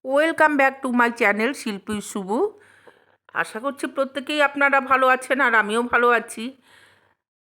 Welcome back to my channel শিল্পী শুভু। আশা করছি প্রত্যেকেই আপনারা ভালো আছেন আর আমিও ভালো আছি।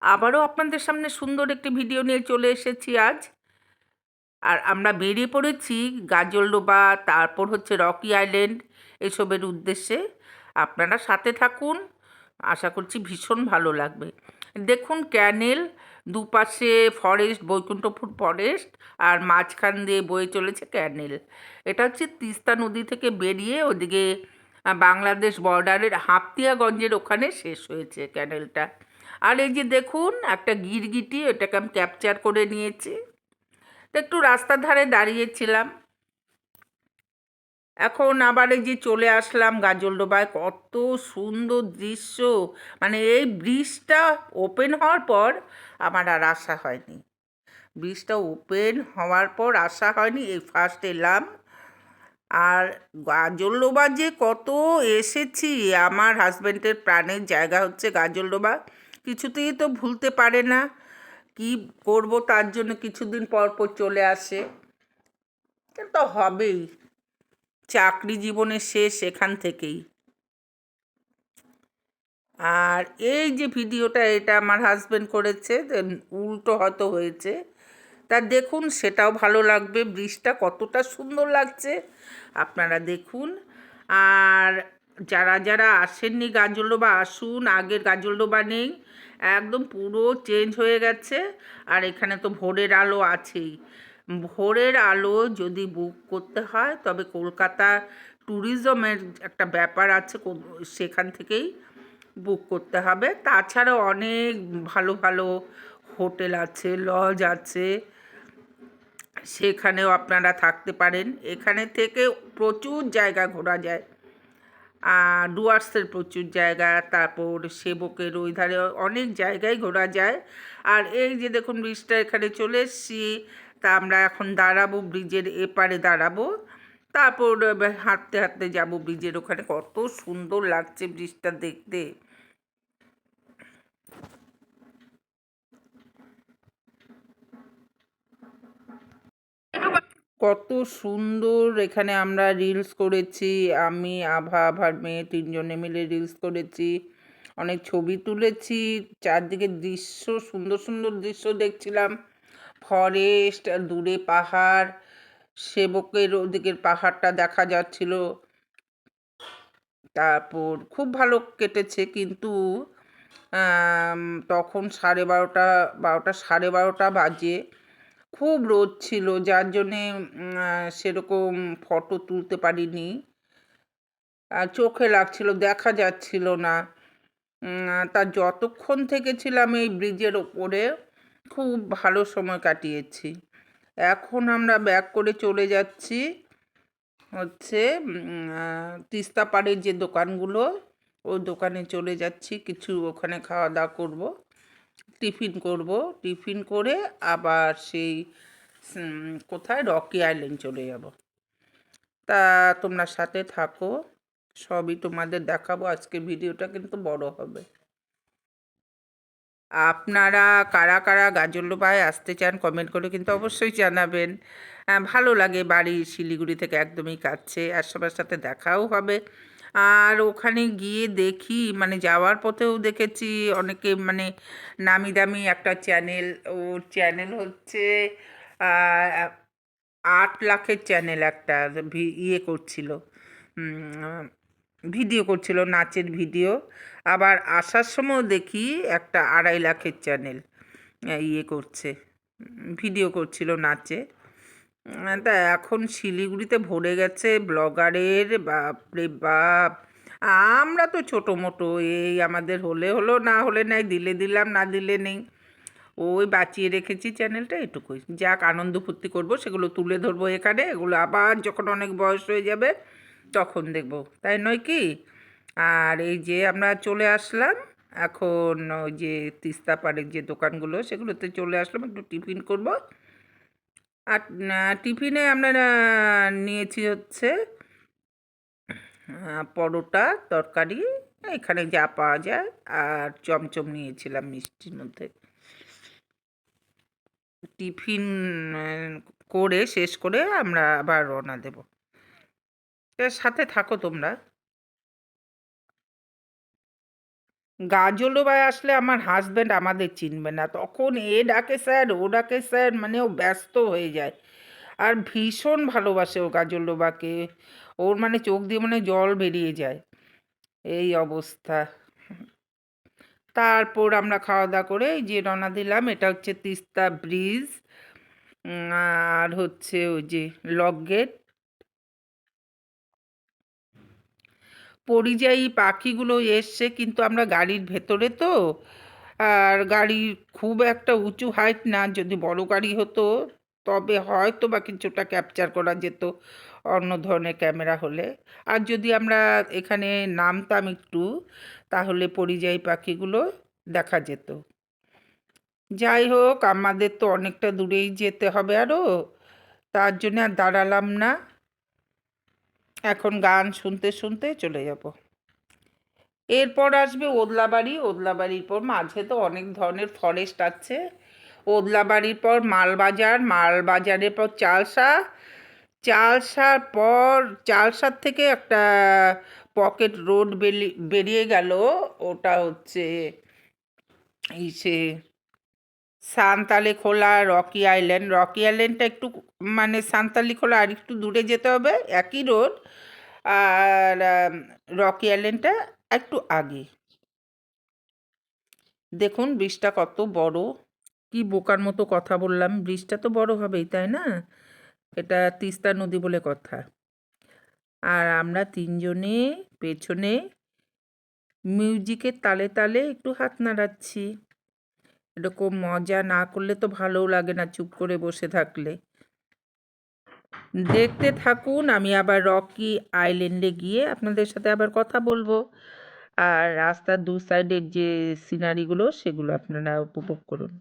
আবারও আপনাদের সামনে সুন্দর একটি ভিডিও নিয়ে চলে এসেছি আজ। আর আমরা বেরিয়ে পড়েছি গাজলডোবা, তারপর হচ্ছে রকি আইল্যান্ড এসবের উদ্দেশ্যে। আপনারা সাথে থাকুন, আশা করছি ভীষণ ভালো লাগবে। দেখুন ক্যানেল, দুপাশে ফরেস্ট, বৈকুণ্ঠপুর ফরেস্ট, আর মাঝখান দিয়ে বয়ে চলেছে ক্যানেল। এটা হচ্ছে তিস্তা নদী থেকে বেরিয়ে ওদিকে বাংলাদেশ বর্ডারের হাতিয়াগঞ্জের ওখানে শেষ হয়েছে ক্যানেলটা। আর এই যে দেখুন একটা গিরগিটি, এটাকে আমি ক্যাপচার করে নিয়েছি। তো একটু রাস্তার ধারে দাঁড়িয়েছিলাম, এখন আবার এই যে চলে আসলাম গাজলডোবায়। কত সুন্দর দৃশ্য! মানে এই ব্রিজটা ওপেন হওয়ার পর আমার আর আশা হয়নি। ব্রিজটা ওপেন হওয়ার পর আশা হয়নি, এই ফার্স্ট এলাম। আর গাজলডোবা যে কত এসেছি, আমার হাজব্যান্ডের প্রাণের জায়গা হচ্ছে গাজলডোবা। কিছুতেই তো ভুলতে পারে না, কি করব তার জন্য কিছুদিন পর পর চলে আসে। তো হবেই, চাকরি জীবনের শেষ এখান থেকেই। আর এই যে ভিডিওটা, এটা আমার হাজব্যান্ড করেছে, উল্টো হয়তো হয়েছে, তা দেখুন সেটাও ভালো লাগবে। ব্রিজটা কতটা সুন্দর লাগছে আপনারা দেখুন। আর যারা যারা আসেননি গাজলডোবা, আসুন। আগের গাজলডোবা নেই, একদম পুরো চেঞ্জ হয়ে গেছে। আর এখানে তো ভোরের আলো আছেই। ভোরের আলো যদি বুক করতে হয় তবে কলকাতা ট্যুরিজমের একটা ব্যাপার আছে, সেখান থেকেই বুক করতে হবে। তাছাড়াও অনেক ভালো ভালো হোটেল আছে, লজ আছে, সেখানেও আপনারা থাকতে পারেন। এখানে থেকে প্রচুর জায়গা ঘোরা যায়। ডুয়ার্সের প্রচুর জায়গা, তারপর সেবকের ওই ধারে অনেক জায়গায় ঘোরা যায়। আর এই যে দেখুন ব্রিজটা, এখানে চলে এসছি। তা আমরা এখন দাঁড়াবো, ব্রিজের এপারে দাঁড়াবো, তারপর হাঁটতে হাঁটতে যাব ব্রিজের ওখানে। কত সুন্দর লাগছে ব্রিজটা দেখতে! কত সুন্দর! এখানে আমরা রিলস করেছি, আমি, আভার মেয়ে তিনজনে মিলে রিলস করেছি, অনেক ছবি তুলেছি। চারদিকে দৃশ্য, সুন্দর সুন্দর দৃশ্য দেখছিলাম, ফরেস্ট, দূরে পাহাড়, সেবকের ওদিকের পাহাড়টা দেখা যাচ্ছিল। তারপর খুব ভালো কেটেছে, কিন্তু তখন 12:30, 12টা, 12:30 বাজে। খুব রোদ ছিল, যার জন্যে সেরকম ফটো তুলতে পারিনি। আর চোখে লাগছিল, দেখা যাচ্ছিল না। তা যতক্ষণ থেকেছিলাম এই ব্রিজের ওপরে, খুব ভালো সময় কাটিয়েছি। এখন আমরা ব্যাক করে চলে যাচ্ছি হচ্ছে তিস্তা পাড়ের যে দোকানগুলো, ওই দোকানে চলে যাচ্ছি। কিছু ওখানে খাওয়া দাওয়া করবো, টিফিন করব। টিফিন করে আবার সেই কোথায়, রকি আইল্যান্ড চলে যাব। তা তোমরা সাথে থাকো, সবই তোমাদের দেখাবো। আজকের ভিডিওটা কিন্তু বড় হবে। আপনারা কারা কারা গাজলডোবায় আসতে চান কমেন্ট করে কিন্তু অবশ্যই জানাবেন। ভালো লাগে, বাড়ি শিলিগুড়ি থেকে একদমই কাছে, আর সবার সাথে দেখাও হবে। আর ওখানে গিয়ে দেখি, মানে যাওয়ার পথেও দেখেছি অনেকে, মানে নামি দামি একটা চ্যানেল, ওর চ্যানেল হচ্ছে 8 লাখের চ্যানেল, একটা ইয়ে করছিল, ভিডিও করছিল, নাচের ভিডিও। আবার আসার সময় দেখি একটা 2.5 লাখের চ্যানেল ইয়ে করছে, ভিডিও করছিল নাচে। তা এখন শিলিগুড়িতে ভরে গেছে ব্লগারের, বাপরে বাপ! আমরা তো ছোটো মোটো, এই আমাদের হলে হলো, না হলে নাই, দিলে দিলাম, না দিলে নেই। ওই বাঁচিয়ে রেখেছি চ্যানেলটা এটুকুই। যাক, আনন্দ ফুর্তি করবো, সেগুলো তুলে ধরবো এখানে। এগুলো আবার যখন অনেক বয়স হয়ে যাবে তখন দেখব, তাই নয় কি? আর এই যে আমরা চলে আসলাম এখন ওই যে তিস্তা পাড়ের যে দোকানগুলো, সেগুলোতে চলে আসলাম, একটু টিফিন করব। আর টিফিনে আমরা নিয়েছি হচ্ছে পরোটা, তরকারি, এখানে যা পাওয়া যায়, আর চমচম নিয়েছিলাম মিষ্টির মধ্যে। টিফিন করে শেষ করে আমরা আবার রওনা দেব। সাথে থাকো তোমরা। গাজলডোবায় আসলে আমার হাজব্যান্ড আমাদের চিনবে না, তখন এ ডাকে স্যার ও ডাকে স্যার, মানে ও ব্যস্ত হয়ে যায়। আর ভীষণ ভালোবাসে ও গাজলডোবাকে, ওর মানে চোখ দিয়ে মানে জল বেরিয়ে যায়, এই অবস্থা। তারপর আমরা খাওয়া দাওয়া করে এই যে রওনা দিলাম। এটা হচ্ছে তিস্তা ব্রিজ, আর হচ্ছে ওই যে লক গেট। পরিযায়ী পাখিগুলো এসছে, কিন্তু আমরা গাড়ির ভেতরে তো, আর গাড়ির খুব একটা উঁচু হাইট না, যদি বড় গাড়ি হতো তবে হয়তো বা কিছুটা ক্যাপচার করা যেত অন্য ধরনের ক্যামেরা হলে। আর যদি আমরা এখানে নামতাম একটু, তাহলে পরিযায়ী পাখিগুলো দেখা যেত। যাই হোক, আমাদের তো অনেকটা দূরেই যেতে হবে আরও, তার জন্য আর দাঁড়ালাম না, এখন গান শুনতে শুনতে চলে যাব। এরপর আসবে ওদলাবাড়ি। ওদলাবাড়ির পর মাঝে তো অনেক ধরনের ফরেস্ট আছে। ওদলাবাড়ির পর মালবাজার, মালবাজারের পর চালসা, চালসার পর চালসার থেকে একটা পকেট রোড বেরিয়ে গেল, ওটা হচ্ছে সে সান্তালে খোলা, রকি আইল্যান্ড। রকি আইল্যান্ডটা একটু মানে সান্তালি খোলা আর একটু দূরে যেতে হবে, একই রোড। আর রকি আইল্যান্ডটা একটু আগে। দেখুন ব্রিজটা কত বড়, কি বোকার মতো কথা বললাম, ব্রিজটা তো বড় হবেই তাই না, এটা তিস্তা নদী বলে কথা। আর আমরা তিনজনে পেছনে মিউজিকের তালে তালে একটু হাত নাড়াচ্ছি। এরকম মজা না করলে তো ভালোও লাগে না চুপ করে বসে থাকলে। দেখতে থাকুন, আমি আবার রকি আইল্যান্ডে গিয়ে আপনাদের সাথে আবার কথা বলবো। আর রাস্তার দু সাইডের যে সিনারিগুলো সেগুলো আপনারা উপভোগ করুন।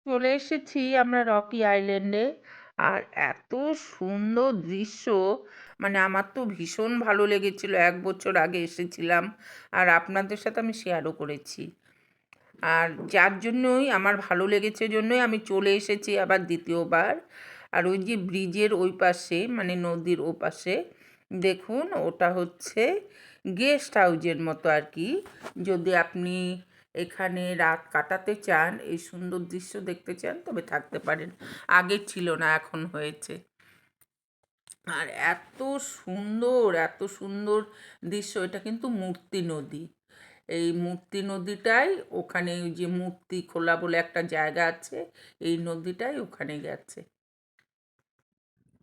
চলে এসেছি আমরা রকি আইল্যান্ডে। আর এত সুন্দর দৃশ্য, মানে আমার তো ভীষণ ভালো লেগেছিল, 1 বছর আগে এসেছিলাম, আর আপনাদের সাথে আমি শেয়ারও করেছি। আর যার জন্যই আমার ভালো লেগেছে জন্যই আমি চলে এসেছি আবার দ্বিতীয়বার। আর ওই যে ব্রিজের ওই পাশে মানে নদীর ও পাশে দেখুন ওটা হচ্ছে গেস্ট হাউজের মতো আর কি। যদি আপনি এখানে রাত কাটাতে চান, এই সুন্দর দৃশ্য দেখতে চান, তবে থাকতে পারেন। আগে ছিল না, এখন হয়েছে। আর এত সুন্দর দৃশ্য। এটা কিন্তু মূর্তি নদী। এই মূর্তি নদীটাই ওখানে, ওই যে মূর্তি খোলা বলে একটা জায়গা আছে, এই নদীটাই ওখানে গেছে।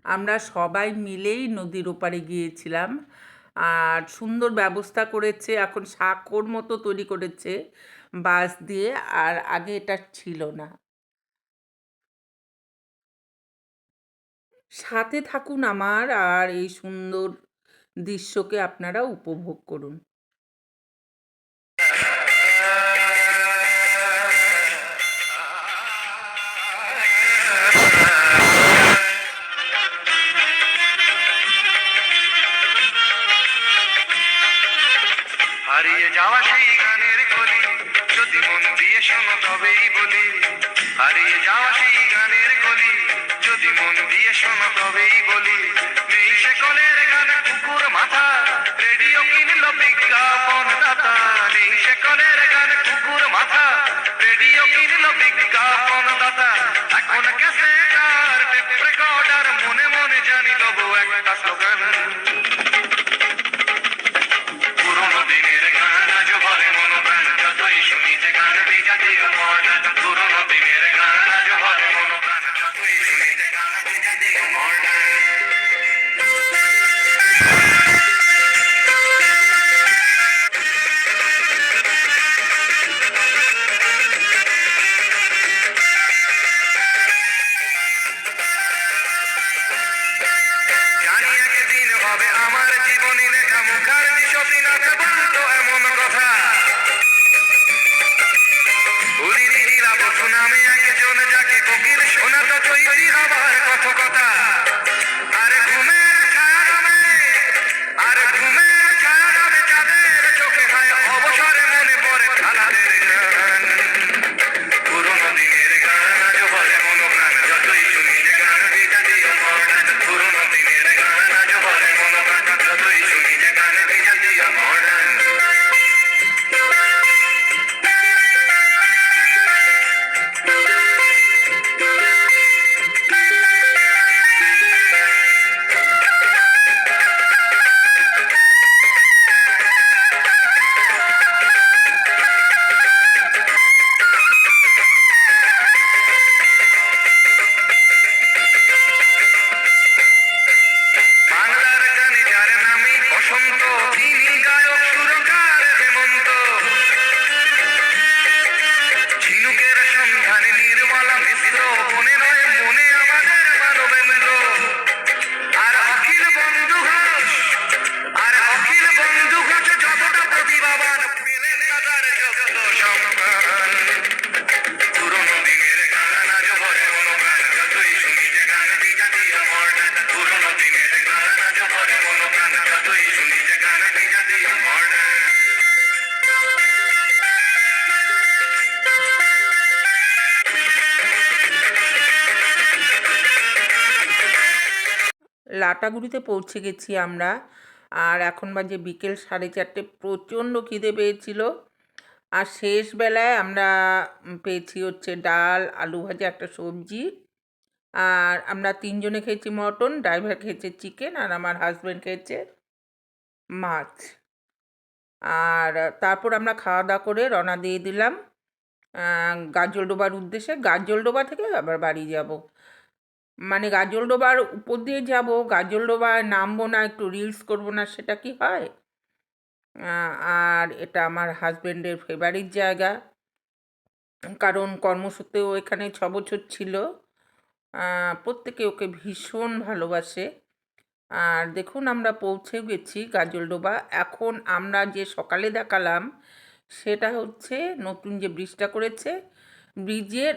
আমরা সবাই মিলেই নদীর ওপারে গিয়েছিলাম। আর সুন্দর ব্যবস্থা করেছে, এখন সাঁকোর মতো তৈরি করেছে বাঁশ দিয়ে, আর আগে এটা ছিল না। সাথে থাকুন আমার, আর এই সুন্দর দৃশ্যকে আপনারা উপভোগ করুন। হারিয়ে যাওয়া সেই গানের কলি, যদি মন দিয়ে শোনো তবেই বলি। হারিয়ে যাওয়া সেই গানের কলি, যদি মন দিয়ে শোনো তবেই বলি। নেই সে কলের গান কুকুর মাথা, রেডিও কিনলো বিজ্ঞাপন দাতা। নেই সে কলের গান কুকুর মাথা, রেডিও কিনলো বিজ্ঞাপন দাতা। এখন ক্যাসেটার টেপ রেকর্ডার, মনে মনে জানি তবু একটা স্লোগান। পুরোনো দিনের গান আজ ভরে মনোপ্রাণ, যতই শুনি যে গান বিজাতীয় মডার্ন। পুরোনো দিনের গান আজ ভরে মনোপ্রাণ, যতই শুনি যে গান বিজাতীয় মডার্ন। জানি একদিন হবে আমার জীবনী লেখা, মুখার্জি সতীনাথ বলতো এমন কথা। উরিরি লীলা বসু নামে একজন, যাকে কোকিল শোনাতো চৈতি আবার কত কথা। আর ঘুমের ছায়া নামে, আর ঘুমের ছায়া নামে যাদের চোখে হয় অবসরে মনে পড়ে খালাদের গান। পুরোনো দিনের গান আজ ভরে মনোপ্রাণ, যতই শুনি যে গান বিজাতীয় মডার্ন। পুরোনো দিনের গান আজ ভরে মনোপ্রাণ, যতই শুনি যে গান বিজাতীয় মডার্ন। বাংলার গানে যার নামে বসন্ত, তিনি গায়ক সুরকার হেমন্ত। ঝিনুকের সন্ধানে নির্মলা মিশ্র, মনে নয় মনে আমাদের মানবেন্দ্র। আর অখিল বন্ধু ঘোষ, আর অখিল বন্ধু ঘোষ যতটা প্রতিভাবান, পেলেন না তার যোগ্য সম্মান। পুরোনো দিনের গান আজ ভরে মনোপ্রাণ, যতই শুনি যে গান বিজাতীয় মডার্ন। পুরোনো দিনের গান আজ ভরে মনোপ্রাণ, যতই শুনি যে গান বিজাতীয় মডার্ন। লাটাগুড়িতে পৌঁছে গেছি আমরা। আর এখন বাজে বিকেল 4:30। প্রচণ্ড খিদে পেয়েছিল। আর শেষ বেলায় আমরা পেয়েছি হচ্ছে ডাল, আলু ভাজা, একটা সবজি। আর আমরা 3 জনে খেয়েছি মটন, ড্রাইভার খেয়েছে চিকেন, আর আমার হাজব্যান্ড খেয়েছে মাছ। আর তারপর আমরা খাওয়া দাওয়া করে রওনা দিয়ে দিলাম গাজলডোবার উদ্দেশ্যে। গাজলডোবা থেকে আবার বাড়ি যাব। মানে গাজলডোবার উপর দিয়ে যাব, গাজলডোবায় নামবো না, একটু রিলস করবো না, সেটা কি হয়? আর এটা আমার হাজব্যান্ডের ফেভারিট জায়গা, কারণ কর্মসূত্রেও এখানে 6 বছর ছিল। প্রত্যেকে ওকে ভীষণ ভালোবাসে। আর দেখুন আমরা পৌঁছে গেছি গাজলডোবা। এখন আমরা যে সকালে দেখালাম, সেটা হচ্ছে নতুন যে ব্রিজটা করেছে, ব্রিজের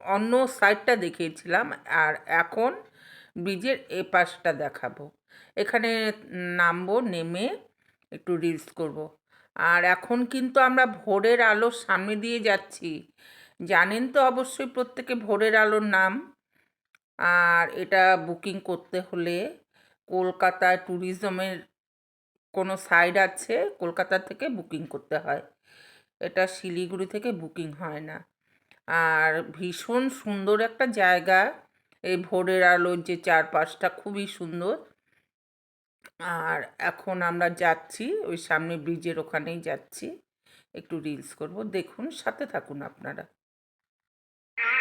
অন্য সাইডটা দেখিয়েছিলাম, আর এখন ব্রিজের এ পাশটা দেখাবো। এখানে নামবো, নেমে একটু রিলস করব। আর এখন কিন্তু আমরা ভোরের আলোর সামনে দিয়ে যাচ্ছি। জানেন তো অবশ্যই প্রত্যেকে ভোরের আলোর নাম। আর এটা বুকিং করতে হলে কলকাতায় ট্যুরিজমের কোনো সাইট আছে, কলকাতা থেকে বুকিং করতে হয়। এটা শিলিগুড়ি থেকে বুকিং হয় না। আর ভীষণ সুন্দর একটা জায়গা, এই ভোরের আলোর যে চারপাশটা খুবই সুন্দর। আর এখন আমরা যাচ্ছি, ওই সামনে ব্রিজের ওখানেই যাচ্ছি, একটু রিলস করব, দেখুন, সাথে থাকুন আপনারা।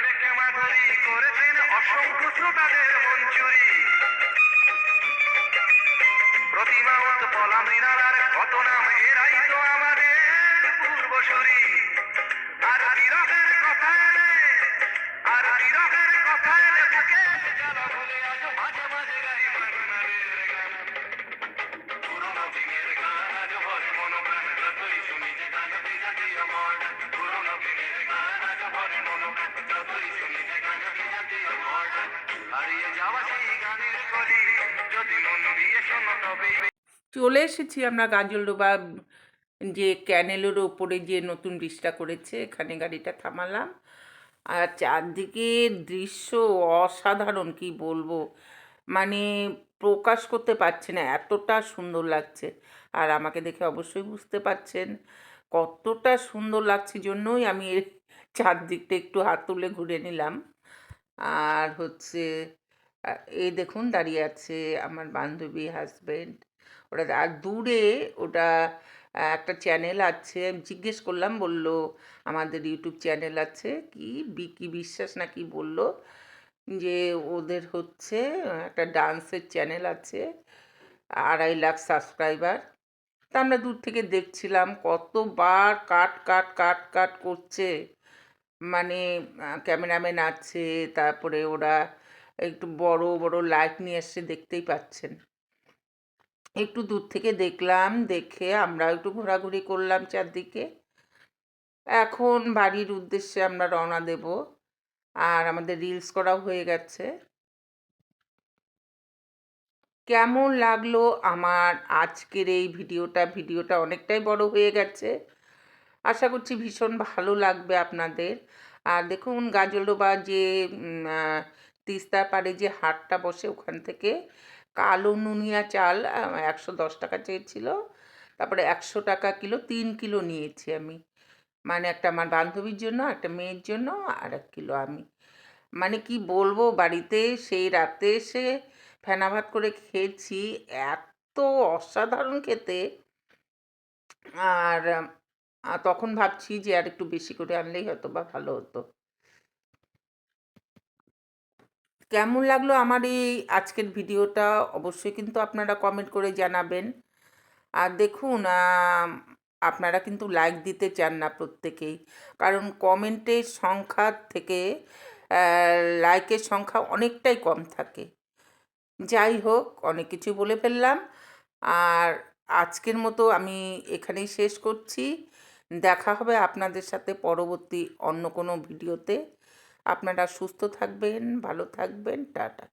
দেখে মাধুরী করেছেন অসংখ্য শ্রোতাদের মন চুরি। প্রতিমা উৎপলা মৃণালার কত নাম, এরাই তো আমাদের পূর্বসূরি। আর বিরহের কথা এলে, আর বিরহের কথা এলে বুকে জ্বালা ভুলে আজ মাঝে মাঝে গাই মাগনাদের গান। পুরোনো দিনের গান আজ ভরে মনোপ্রাণ, যতই শুনি যে গান বিজাতীয় মডার্ন। পুরোনো দিনের গান আজ ভরে মনোপ্রাণ, যতই শুনি যে গান বিজাতীয় মডার্ন। হারিয়ে যাওয়া সেই গানের কলি যদি মন দিয়ে শোনো তবেই। চলে এসেছি আমরা গাজলডোবা, যে ক্যানেলের ওপরে যে নতুন ব্রিজটা করেছে, এখানে গাড়িটা থামালাম। আর চারদিকের দৃশ্য অসাধারণ, কি বলবো, মানে প্রকাশ করতে পারছি না, এতটা সুন্দর লাগছে। আর আমাকে দেখে অবশ্যই বুঝতে পারছেন কতটা সুন্দর লাগছে, জন্যই আমি এর চারদিকটা একটু হাত তুলে ঘুরে নিলাম। আর হচ্ছে এই দেখুন দাঁড়িয়ে আছে আমার বান্ধবী, হাজবেন্ড, ওরা। আর দূরে ওটা একটা চ্যানেল আছে, আমি জিজ্ঞেস করলাম, বলল আমাদের ইউটিউব চ্যানেল আছে, কি বিকি বিশ্বাস না কি বললো, যে ওদের হচ্ছে একটা ডান্সের চ্যানেল আছে, 2.5 লাখ সাবস্ক্রাইবার। তা আমরা দূর থেকে দেখছিলাম, কতবার কাট কাট কাট কাট করছে, মানে ক্যামেরাম্যান আছে, তারপরে ওরা একটু বড় বড় লাইট নিয়ে এসছে, দেখতেই পাচ্ছেন। একটু দূর থেকে দেখলাম, দেখে আমরা একটু ঘোরাঘুরি করলাম চারদিকে। এখন বাড়ির উদ্দেশ্যে আমরা রওনা দেব। আর আমাদের রিলস করাও হয়ে গেছে। কেমন লাগলো আমার আজকের এই ভিডিওটা অনেকটাই বড় হয়ে গেছে, আশা করছি ভীষণ ভালো লাগবে আপনাদের। আর দেখুন গাজলডোবা যে তিস্তার পাড়ে যে হাটটা বসে, ওখান থেকে কালো নুনিয়া চাল 110 টাকা চেয়েছিল, তারপরে 100 টাকা কিলো, 3 কিলো নিয়েছি আমি, মানে একটা আমার বান্ধবীর জন্য, একটা মেয়ের জন্য, আর 1 কিলো আমি। মানে কি বলবো, বাড়িতে সেই রাতে এসে ফেনা ভাত করে খেয়েছি, এত অসাধারণ খেতে। আর তখন ভাবছি যে আর একটু বেশি করে আনলেই হয়তো বা ভালো হতো। কেমন লাগলো আমার এই আজকের ভিডিওটা অবশ্যই কিন্তু আপনারা কমেন্ট করে জানাবেন। আর দেখুন আপনারা কিন্তু লাইক দিতে চান না প্রত্যেকেই, কারণ কমেন্টের সংখ্যা থেকে লাইকের সংখ্যা অনেকটাই কম থাকে। যাই হোক, অনেক কিছু বলে ফেললাম। আর আজকের মতো আমি এখানেই শেষ করছি। দেখা হবে আপনাদের সাথে পরবর্তী অন্য কোনো ভিডিওতে। আপনারা সুস্থ থাকবেন, ভালো থাকবেন, টাটা।